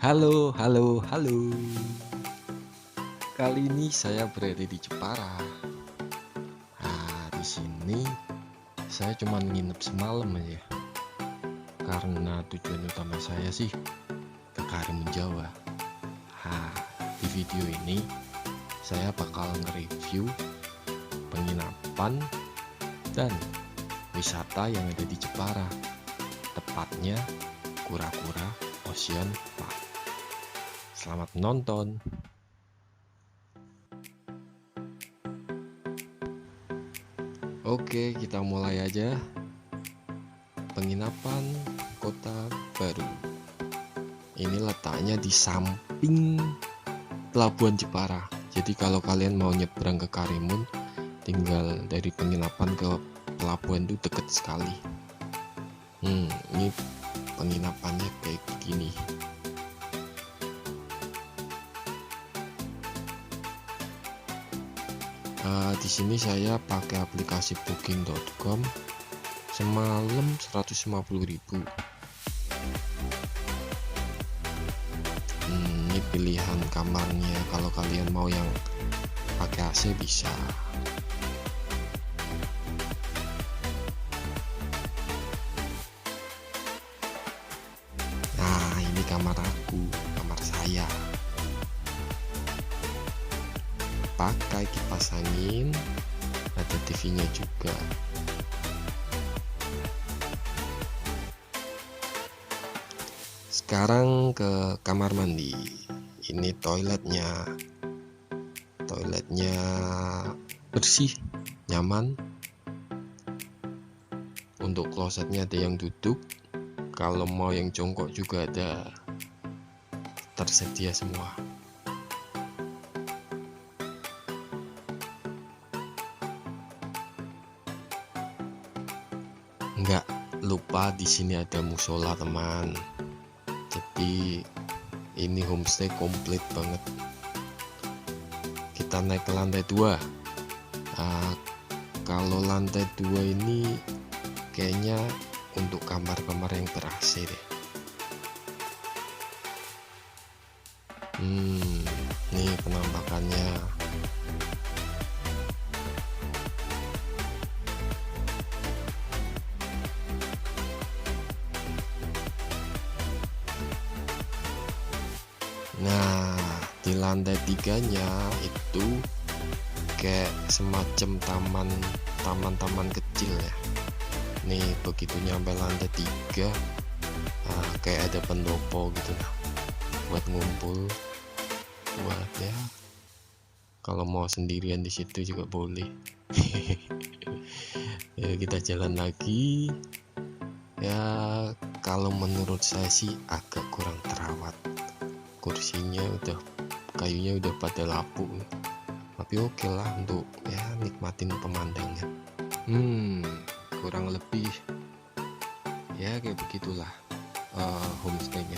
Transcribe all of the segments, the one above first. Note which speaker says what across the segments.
Speaker 1: Halo, halo, halo. Kali ini saya berada di Jepara. Nah, di sini saya cuma nginep semalam aja. Karena tujuan utama saya sih ke Karimun Jawa. Nah, di video ini saya bakal nge-review penginapan dan wisata yang ada di Jepara. Tepatnya Kura-Kura Ocean Park. Selamat menonton. Oke, kita mulai aja. Penginapan Kota Baru. Ini letaknya di samping Pelabuhan Jepara. Jadi kalau kalian mau nyebrang ke Karimun, tinggal dari penginapan ke pelabuhan itu deket sekali. Ini penginapannya kayak begini. Di sini saya pakai aplikasi booking.com. Semalam 150.000. Ini pilihan kamarnya. Kalau kalian mau yang pakai AC bisa. Nah, ini kamar aku, kamar saya. Pakai kipas angin, ada TV-nya juga. Sekarang ke kamar mandi. Ini toiletnya bersih, nyaman. Untuk klosetnya ada yang duduk, kalau mau yang jongkok juga ada, tersedia semua. Nggak lupa di sini ada musola, teman. Jadi ini homestay komplit banget. Kita naik ke lantai 2. Kalau lantai 2 ini kayaknya untuk kamar-kamar yang ber-AC deh. Nih penampakannya. Nah, di lantai 3-nya itu kayak semacam taman kecil ya. Nih begitu nyampe lantai 3, kayak ada pendopo gitu lah, buat ngumpul, buat ya kalau mau sendirian di situ juga boleh. Ya, kita jalan lagi. Ya, kalau menurut saya sih agak kurang terawat. Kursinya kayunya udah pada lapuk, tapi oke lah untuk ya nikmatin pemandangan. Kurang lebih ya kayak begitulah homestaynya.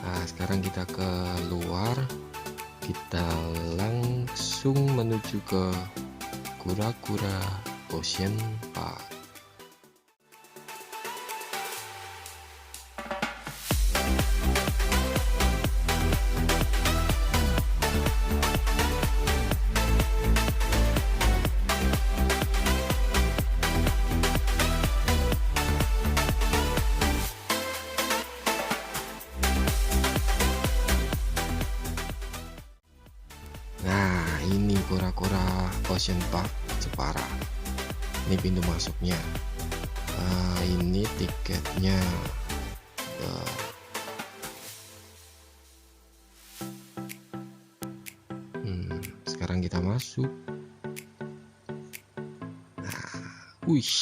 Speaker 1: Nah, sekarang kita ke luar, kita langsung menuju ke Kura-Kura Ocean Park. Nah, ini Kura-Kura Ocean Park Jepara. Ini pintu masuknya. Ini tiketnya. Sekarang kita masuk. Nah, wih,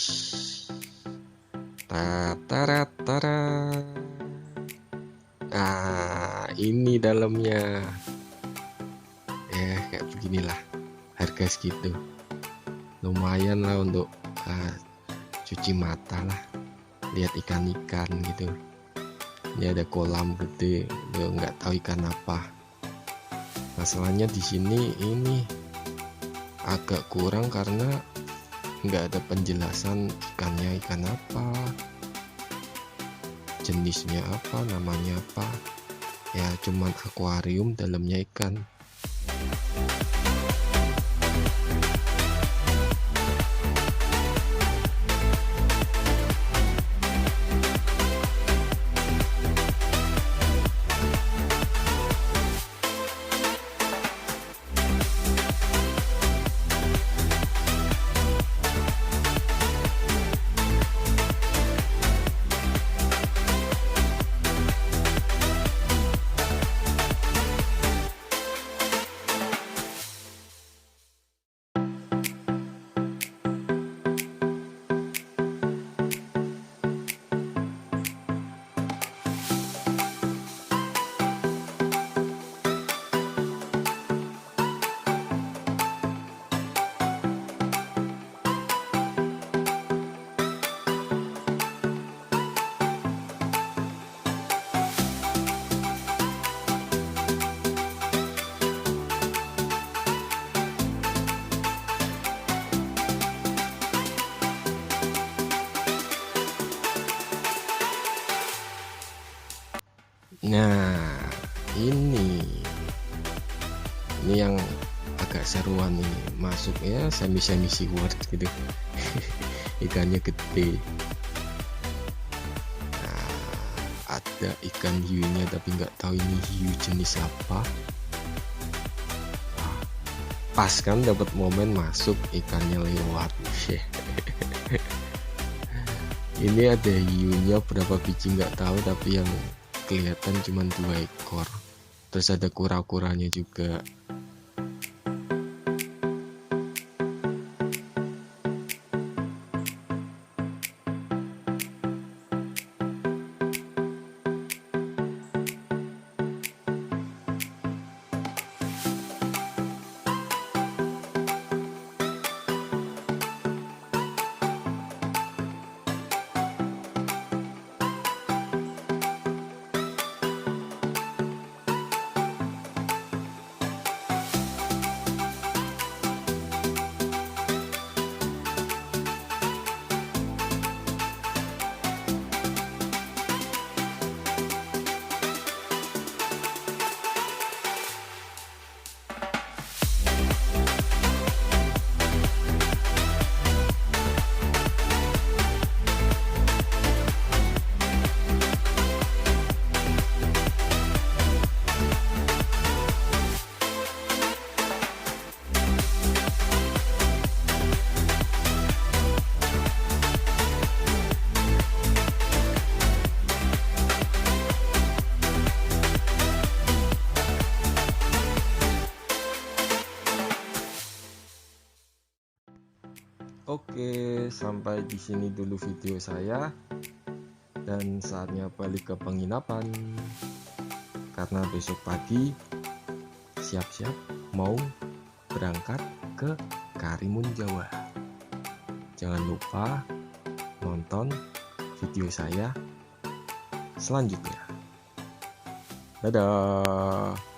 Speaker 1: tataratara. Nah, ini dalamnya. Ya kayak beginilah, harga segitu lumayan lah untuk cuci mata lah, lihat ikan-ikan gitu. Ini ada kolam gede, nggak tahu ikan apa. Masalahnya di sini ini agak kurang karena nggak ada penjelasan ikannya ikan apa, jenisnya apa, namanya apa. Ya cuman akuarium dalamnya ikan. Nah, ini yang agak seruan nih, masuk ya semi seaward gitu. Ikannya gede. Nah, ada ikan hiunya tapi nggak tahu ini hiu jenis apa. Pas kan dapat momen masuk, ikannya lewat. Ini ada hiunya berapa biji nggak tahu, tapi yang kelihatan cuma 2 ekor. Terus ada kura-kuranya juga. Oke, sampai di sini dulu video saya, dan saatnya balik ke penginapan karena besok pagi siap-siap mau berangkat ke Karimun Jawa. Jangan lupa nonton video saya selanjutnya. Dadah.